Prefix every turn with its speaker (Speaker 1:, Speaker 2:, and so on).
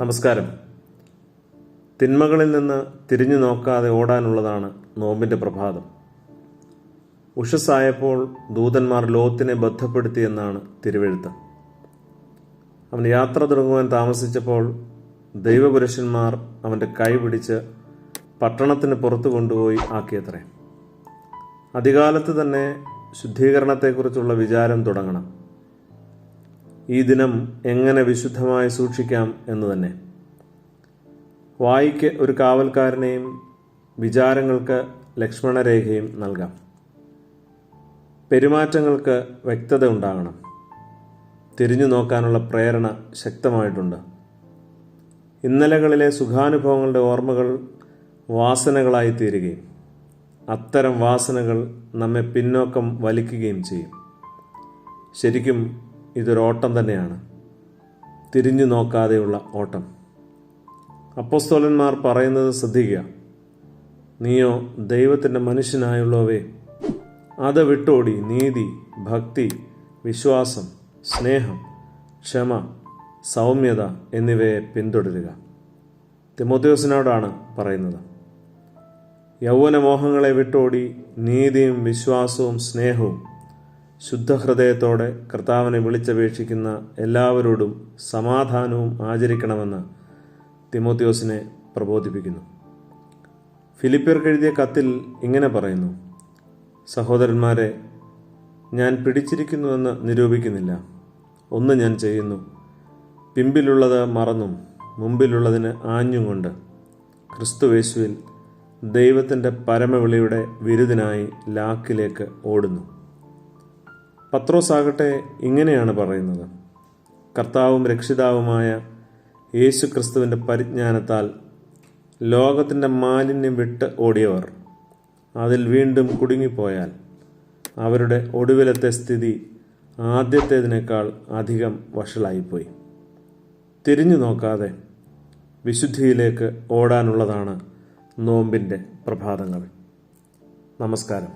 Speaker 1: നമസ്കാരം. തിന്മകളിൽ നിന്ന് തിരിഞ്ഞു നോക്കാതെ ഓടാനുള്ളതാണ് നോമ്പിൻ്റെ പ്രഭാതം. ഉഷസ്സായപ്പോൾ ദൂതന്മാർ ലോത്തിനെ ബന്ധപ്പെടുത്തിയെന്നാണ് തിരുവെഴുത്ത്. അവൻ യാത്ര തുടങ്ങുവാൻ താമസിച്ചപ്പോൾ ദൈവപുരുഷന്മാർ അവൻ്റെ കൈ പിടിച്ച് പട്ടണത്തിന് പുറത്തു കൊണ്ടുപോയി ആക്കിയത്രേ. അതികാലത്ത് തന്നെ ശുദ്ധീകരണത്തെക്കുറിച്ചുള്ള വിചാരം തുടങ്ങണം. ഈ ദിനം എങ്ങനെ വിശുദ്ധമായി സൂക്ഷിക്കാം എന്ന് തന്നെ. വായിക്ക് ഒരു കാവൽക്കാരനെയും വിചാരങ്ങൾക്ക് ലക്ഷ്മണരേഖയും നൽകാം. പെരുമാറ്റങ്ങൾക്ക് വ്യക്തത ഉണ്ടാകണം. തിരിഞ്ഞു നോക്കാനുള്ള പ്രേരണ ശക്തമായിട്ടുണ്ട്. ഇന്നലകളിലെ സുഖാനുഭവങ്ങളുടെ ഓർമ്മകൾ വാസനകളായി തീരുകയും അത്തരം വാസനകൾ നമ്മെ പിന്നോക്കം വലിക്കുകയും ചെയ്യും. ശരിക്കും ഇതൊരോട്ടം തന്നെയാണ്, തിരിഞ്ഞു നോക്കാതെയുള്ള ഓട്ടം. അപ്പോസ്തലന്മാർ പറയുന്നത് ശ്രദ്ധിക്കുക. നീയോ ദൈവത്തിൻ്റെ മനുഷ്യനായുള്ളവേ, അത് വിട്ടോടി നീതി, ഭക്തി, വിശ്വാസം, സ്നേഹം, ക്ഷമ, സൗമ്യത എന്നിവയെ പിന്തുടരുക. തിമോഥെയോസിനോടാണ് പറയുന്നത്. യൗവനമോഹങ്ങളെ വിട്ടോടി നീതിയും വിശ്വാസവും സ്നേഹവും ശുദ്ധഹൃദയത്തോടെ കർത്താവിനെ വിളിച്ചപേക്ഷിക്കുന്ന എല്ലാവരോടും സമാധാനവും ആചരിക്കണമെന്ന് തിമോഥെയോസിനെ പ്രബോധിപ്പിക്കുന്നു. ഫിലിപ്പിയർക്ക് എഴുതിയ കത്തിൽ ഇങ്ങനെ പറയുന്നു: സഹോദരന്മാരെ, ഞാൻ പിടിച്ചിരിക്കുന്നുവെന്ന് നിരൂപിക്കുന്നില്ല. ഒന്ന് ഞാൻ ചെയ്യുന്നു, പിമ്പിലുള്ളത് മറന്നും മുമ്പിലുള്ളതിന് ആഞ്ഞും കൊണ്ട് ക്രിസ്തുയേശുവിൽ ദൈവത്തിൻ്റെ പരമവിളിയുടെ വിരുദിനായി ലാക്കിലേക്ക് ഓടുന്നു. പത്രോസാകട്ടെ ഇങ്ങനെയാണ് പറയുന്നത്: കർത്താവും രക്ഷിതാവുമായ യേശു ക്രിസ്തുവിൻ്റെ പരിജ്ഞാനത്താൽ ലോകത്തിൻ്റെ മാലിന്യം വിട്ട് ഓടിയവർ അതിൽ വീണ്ടും കുടുങ്ങിപ്പോയാൽ അവരുടെ ഒടുവിലത്തെ സ്ഥിതി ആദ്യത്തേതിനേക്കാൾ അധികം വഷളായിപ്പോയി. തിരിഞ്ഞു നോക്കാതെ വിശുദ്ധിയിലേക്ക് ഓടാനുള്ളതാണ് നോമ്പിൻ്റെ പ്രഭാതങ്ങൾ. നമസ്കാരം.